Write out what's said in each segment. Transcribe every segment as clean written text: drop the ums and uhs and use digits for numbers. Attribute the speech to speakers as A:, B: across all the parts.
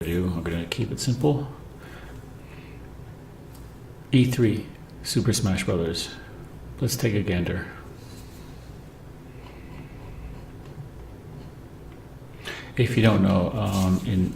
A: I'm going to keep it simple. E3 Super Smash Brothers. Let's take a gander. If you don't know, in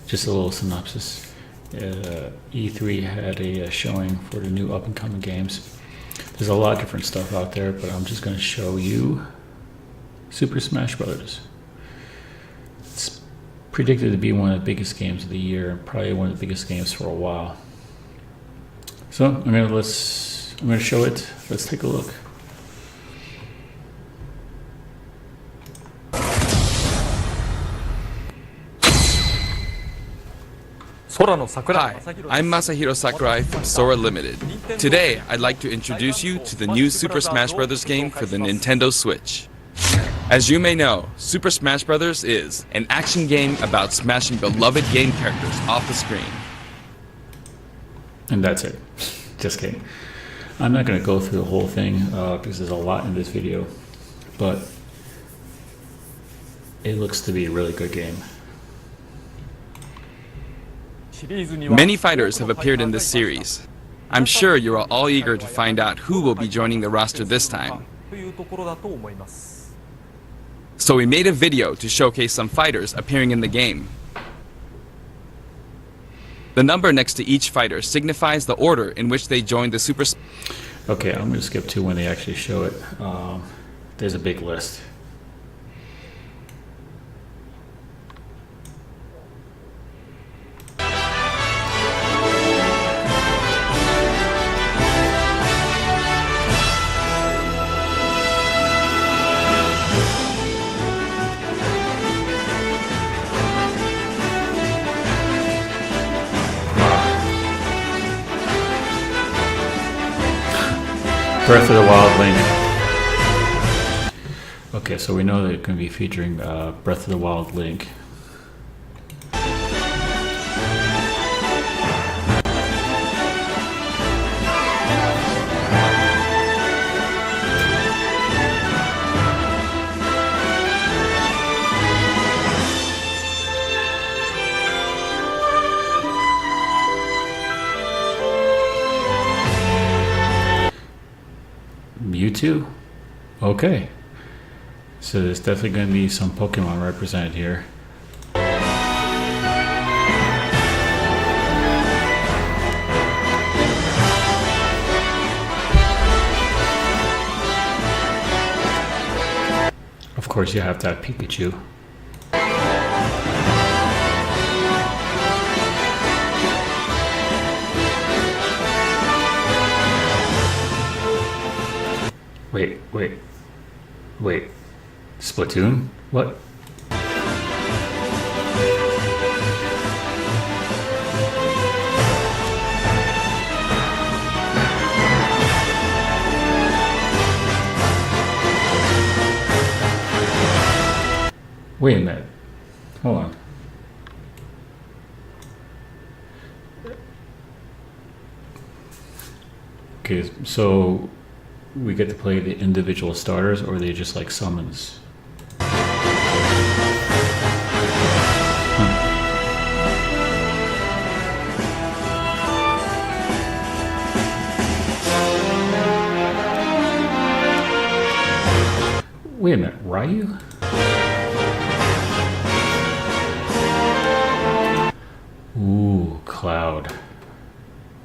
A: just a little synopsis, E3 had a showing for the new up-and-coming games. There's a lot of different stuff out there, but I'm just going to show you Super Smash Brothers. It's predicted to be one of the biggest games of the year, and probably one of the biggest games for a while. So I'm going to show it. Let's take a look.
B: Hi, I'm Masahiro Sakurai from Sora Limited. Today, I'd like to introduce you to the new Super Smash Bros. Game for the Nintendo Switch. As you may know, Super Smash Bros. Is an action game about smashing beloved game characters off the screen.
A: And that's it. Just kidding. I'm not going to go through the whole thing because there's a lot in this video, but it looks to be a really good game.
B: Many fighters have appeared in this series. I'm sure you are all eager to find out who will be joining the roster this time. So we made a video to showcase some fighters appearing in the game. The number next to each fighter signifies the order in which they joined the Super...
A: Okay, I'm going to skip to when they actually show it. There's a big list. Breath of the Wild Link. Okay, so we know that it's going to be featuring Breath of the Wild Link. Mewtwo? Okay. So there's definitely going to be some Pokemon represented here. Of course, you have to have Pikachu. Wait. Splatoon? What? Wait a minute. Hold on. Okay, so we get to play the individual starters, or are they just like summons? Wait a minute, Ryu? Ooh, Cloud.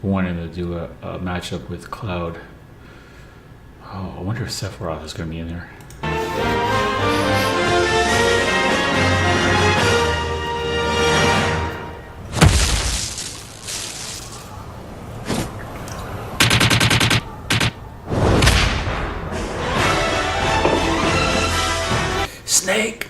A: Wanting to do a matchup with Cloud. Oh, I wonder if Sephiroth is going to be in there. Snake!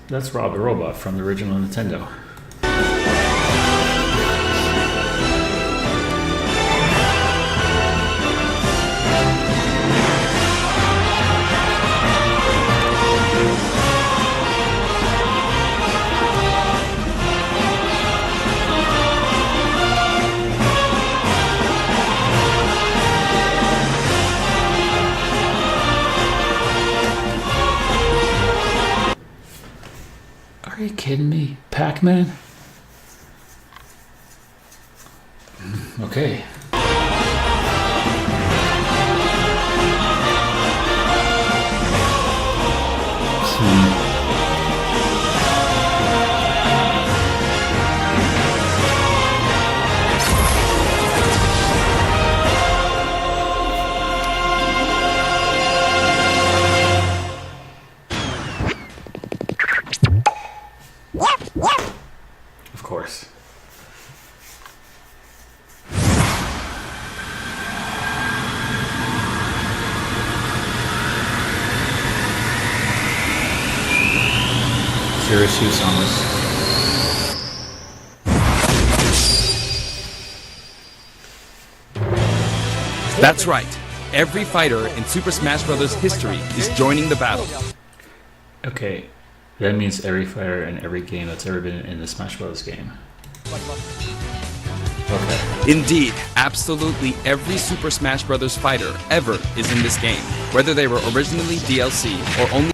A: That's Rob the Robot from the original Nintendo. kidding me? Pac-Man? Okay. Of course. Serious use on this.
B: That's right. Every fighter in Super Smash Bros. History is joining the battle.
A: Okay, that means every fighter in every game that's ever been in the Smash Bros. Game. Okay.
B: Indeed, absolutely every Super Smash Bros. Fighter ever is in this game, whether they were originally DLC or only.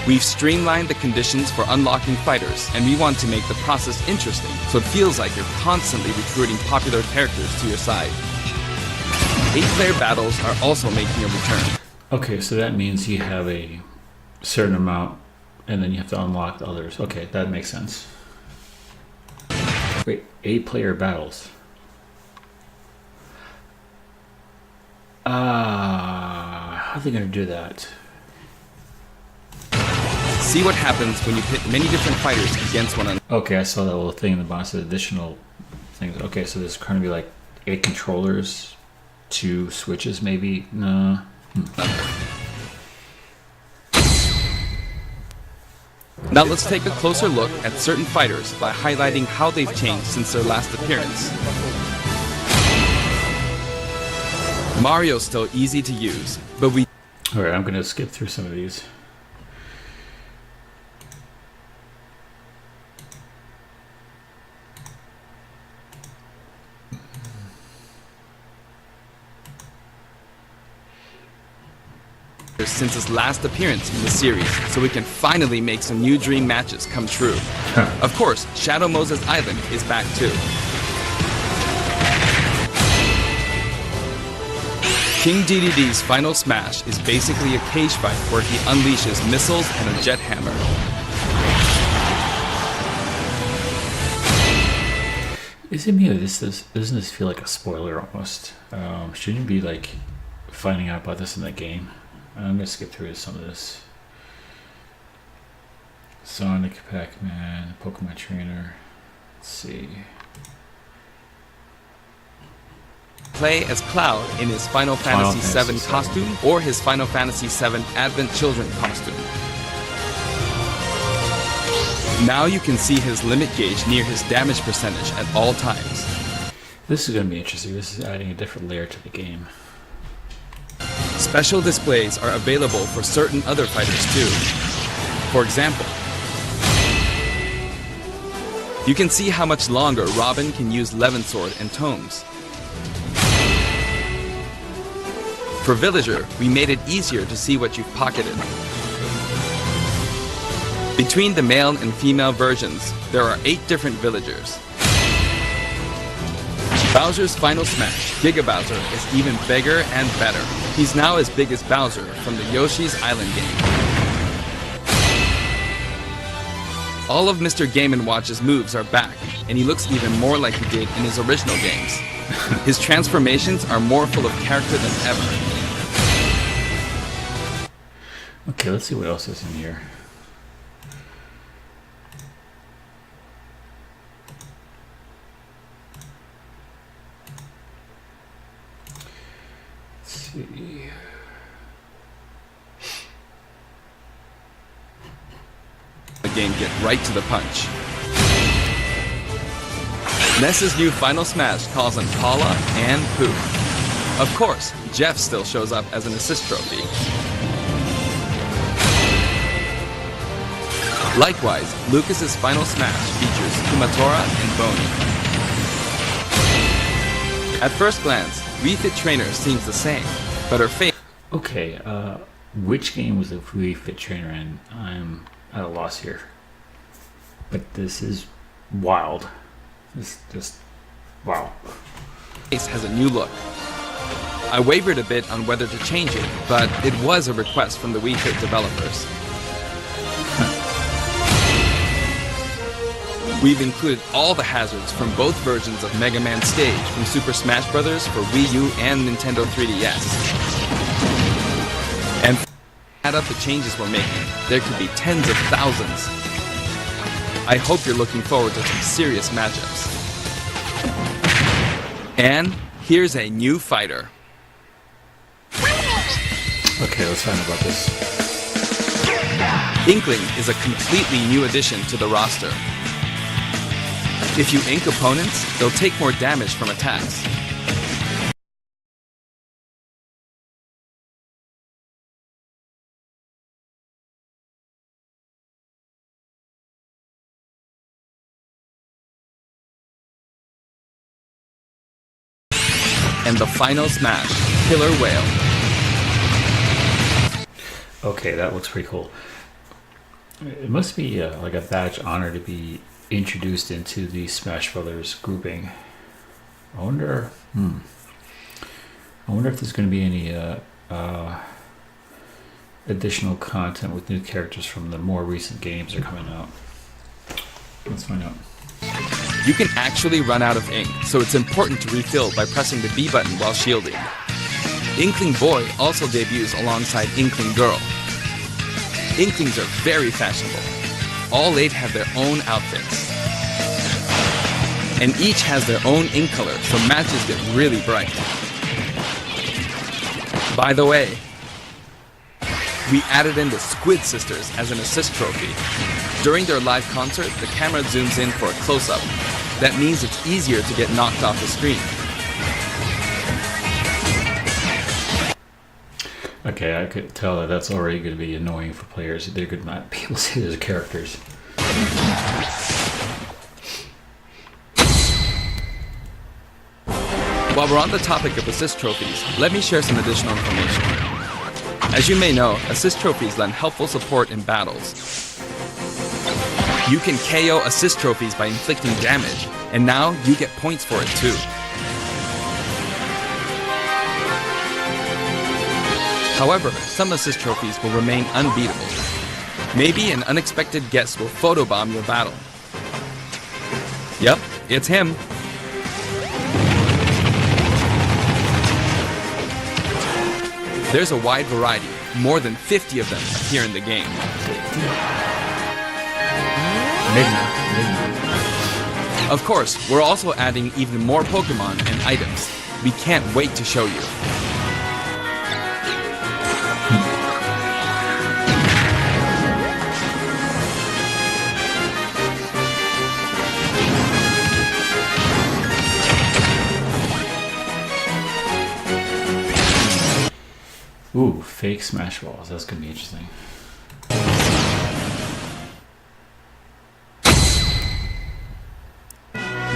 B: We've streamlined the conditions for unlocking fighters, and we want to make the process interesting, so it feels like you're constantly recruiting popular characters to your side. 8-player battles are also making a return.
A: Okay, so that means you have a certain amount, and then you have to unlock the others. Okay, that makes sense. Wait, 8-player battles. How are they gonna do that?
B: See what happens when you pit many different fighters against one another.
A: Okay, I saw that little thing in the box, additional things. Okay, so there's going to be like 8 controllers, 2 switches maybe? No.
B: Now let's take a closer look at certain fighters by highlighting how they've changed since their last appearance. Mario's still easy to use, but we...
A: Alright, I'm going to skip through some of these.
B: since his last appearance in the series, so we can finally make some new dream matches come true. Of course, Shadow Moses Island is back too. King DDD's final smash is basically a cage fight where he unleashes missiles and a jet hammer.
A: Is it me or doesn't this feel like a spoiler almost? Shouldn't you be like finding out about this in the game? I'm gonna skip through some of this. Sonic, Pac-Man, Pokemon Trainer. Let's see.
B: Play as Cloud in his Final Fantasy VII costume or his Final Fantasy VII Advent Children costume. Now you can see his limit gauge near his damage percentage at all times.
A: This is going to be interesting. This is adding a different layer to the game.
B: Special displays are available for certain other fighters too. For example, you can see how much longer Robin can use Levin Sword and Tomes. For Villager, we made it easier to see what you've pocketed. Between the male and female versions, there are 8 different villagers. Bowser's final smash, Giga Bowser, is even bigger and better. He's now as big as Bowser from the Yoshi's Island game. All of Mr. Game & Watch's moves are back, and he looks even more like he did in his original games. His transformations are more full of character than ever.
A: Okay, let's see what else is in here.
B: The game get right to the punch. Ness's new final smash calls on Paula and Pooh. Of course, Jeff still shows up as an assist trophy. Likewise, Lucas's final smash features Kumatora and Boney. At first glance, Wii Fit Trainer seems the same, but her face...
A: Okay, which game was the Wii Fit Trainer in? I'm at a loss here. But this is wild. It's just wow.
B: Face has a new look. I wavered a bit on whether to change it, but it was a request from the Wii Fit developers. We've included all the hazards from both versions of Mega Man Stage from Super Smash Bros. For Wii U and Nintendo 3DS. And add up the changes we're making, there could be tens of thousands. I hope you're looking forward to some serious matchups. And here's a new fighter.
A: Okay, let's find out about this.
B: Inkling is a completely new addition to the roster. If you ink opponents, they'll take more damage from attacks. And the final smash, Killer Whale.
A: Okay, that looks pretty cool. It must be like a badge honor to be introduced into the Smash Brothers grouping. I wonder if there's going to be any additional content with new characters from the more recent games that are coming out. Let's find out.
B: You can actually run out of ink, so it's important to refill by pressing the B button while shielding. Inkling Boy also debuts alongside Inkling Girl. Inklings are very fashionable. All 8 have their own outfits. And each has their own ink color, so matches get really bright. By the way, we added in the Squid Sisters as an assist trophy. During their live concert, the camera zooms in for a close-up. That means it's easier to get knocked off the screen.
A: Okay, I could tell that that's already going to be annoying for players. They're going to not be able to see those characters.
B: While we're on the topic of assist trophies, let me share some additional information. As you may know, assist trophies lend helpful support in battles. You can KO assist trophies by inflicting damage, and now you get points for it too. However, some assist trophies will remain unbeatable. Maybe an unexpected guest will photobomb your battle. Yep, it's him. There's a wide variety. More than 50 of them appear in the game. Of course, we're also adding even more Pokemon and items. We can't wait to show you.
A: Ooh, fake Smash Balls. That's going to be interesting.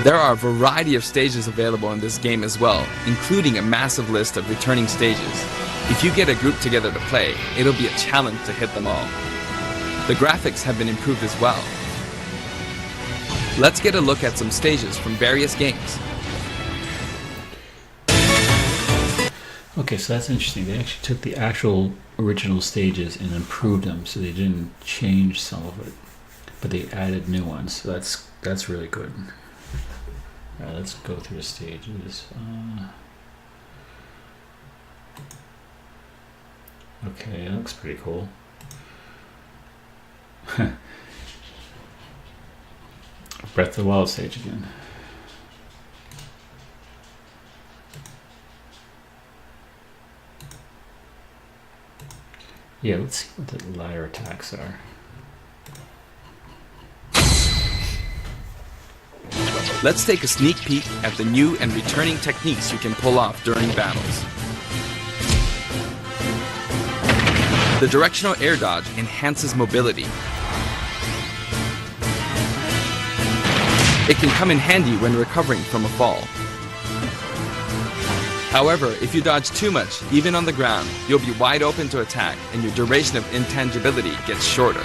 B: There are a variety of stages available in this game as well, including a massive list of returning stages. If you get a group together to play, it'll be a challenge to hit them all. The graphics have been improved as well. Let's get a look at some stages from various games.
A: Okay, so that's interesting. They actually took the actual original stages and improved them, so they didn't change some of it, but they added new ones. So that's really good. All right, let's go through the stages. Okay, that looks pretty cool. Breath of the Wild stage again. Yeah, let's see what the ladder attacks are.
B: Let's take a sneak peek at the new and returning techniques you can pull off during battles. The directional air dodge enhances mobility. It can come in handy when recovering from a fall. However, if you dodge too much, even on the ground, you'll be wide open to attack and your duration of intangibility gets shorter.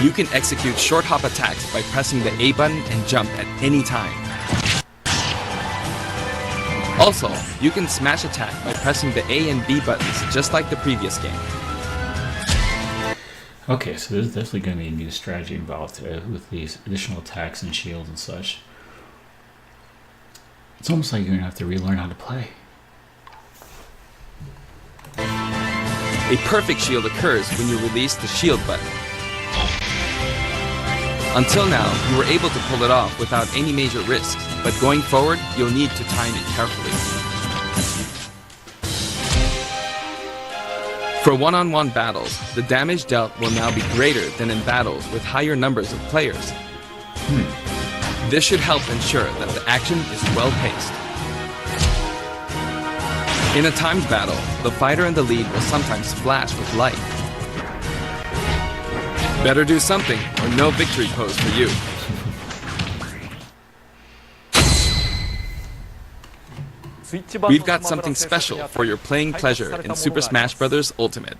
B: You can execute short hop attacks by pressing the A button and jump at any time. Also, you can smash attack by pressing the A and B buttons just like the previous game.
A: Okay, so there's definitely going to be a new strategy involved with these additional attacks and shields and such. It's almost like you're going to have to relearn how to play.
B: A perfect shield occurs when you release the shield button. Until now, you were able to pull it off without any major risks, but going forward, you'll need to time it carefully. For one-on-one battles, the damage dealt will now be greater than in battles with higher numbers of players. This should help ensure that the action is well-paced. In a timed battle, the fighter in the lead will sometimes flash with light. Better do something, or no victory pose for you. We've got something special for your playing pleasure in Super Smash Bros. Ultimate.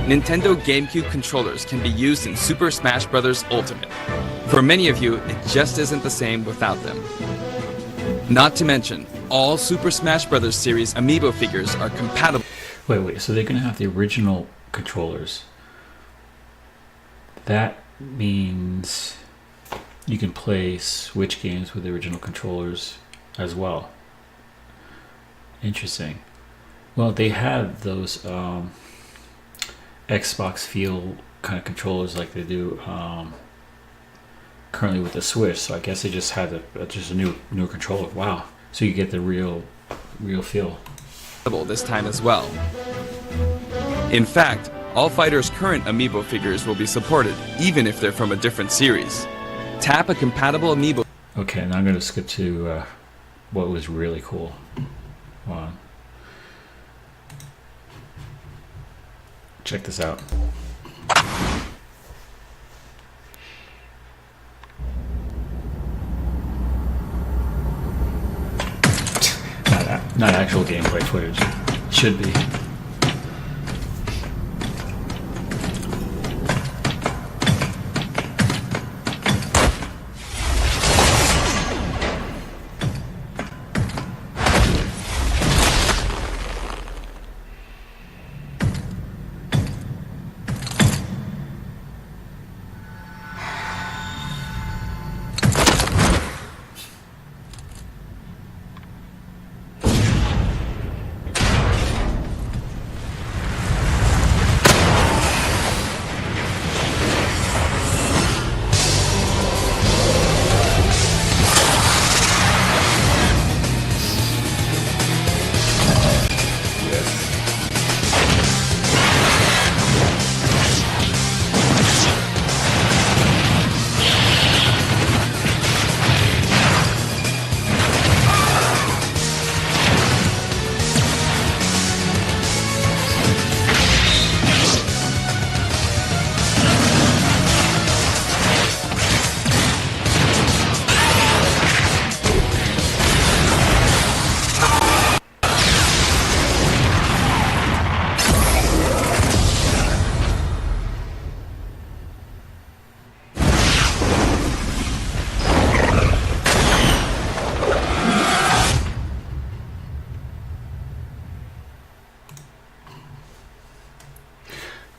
B: Nintendo GameCube controllers can be used in Super Smash Bros. Ultimate. For many of you, it just isn't the same without them. Not to mention, all Super Smash Bros. Series amiibo figures are compatible.
A: Wait, so they're going to have the original controllers. That means you can play Switch games with the original controllers as well. Interesting. Well, they have those Xbox feel kind of controllers like they do currently with the Switch, so I guess they just had just a new controller. Wow! So you get the real feel.
B: This time as well. In fact, all fighters' current amiibo figures will be supported, even if they're from a different series. Tap a compatible amiibo.
A: Okay, now I'm going to skip to what was really cool. Hold on. Check this out. Not actual gameplay footage. Should be.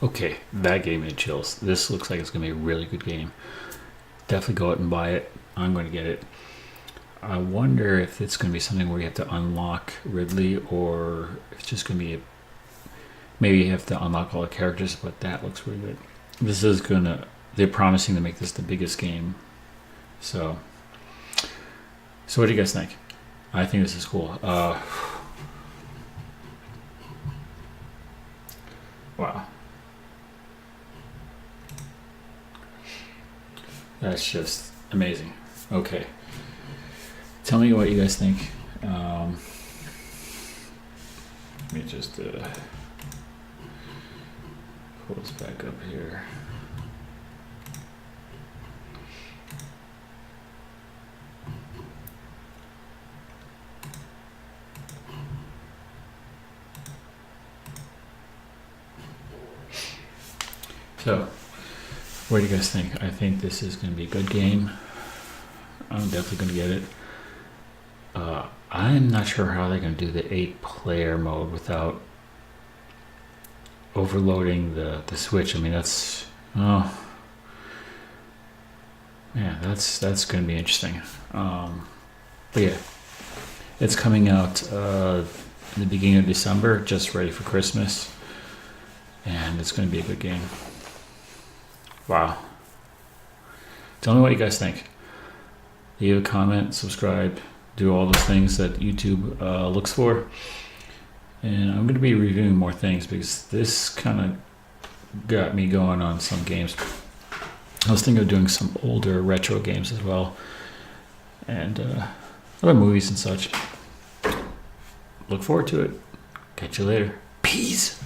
A: Okay, that gave me chills. This looks like it's going to be a really good game. Definitely go out and buy it. I'm going to get it. I wonder if it's going to be something where you have to unlock Ridley, or if it's just going to be maybe you have to unlock all the characters, but that looks really good. This is going to, they're promising to make this the biggest game. So what do you guys think? I think this is cool. Wow. That's just amazing. Okay. Tell me what you guys think. Let me just pull this back up here. So, what do you guys think? I think this is going to be a good game. I'm definitely going to get it. I'm not sure how they're going to do the 8-player mode without overloading the Switch. I mean, that's that's going to be interesting. But yeah, it's coming out in the beginning of December, just ready for Christmas, and it's going to be a good game. Wow. Tell me what you guys think. Leave a comment, subscribe, do all those things that YouTube looks for. And I'm going to be reviewing more things because this kind of got me going on some games. I was thinking of doing some older retro games as well. And other movies and such. Look forward to it. Catch you later. Peace.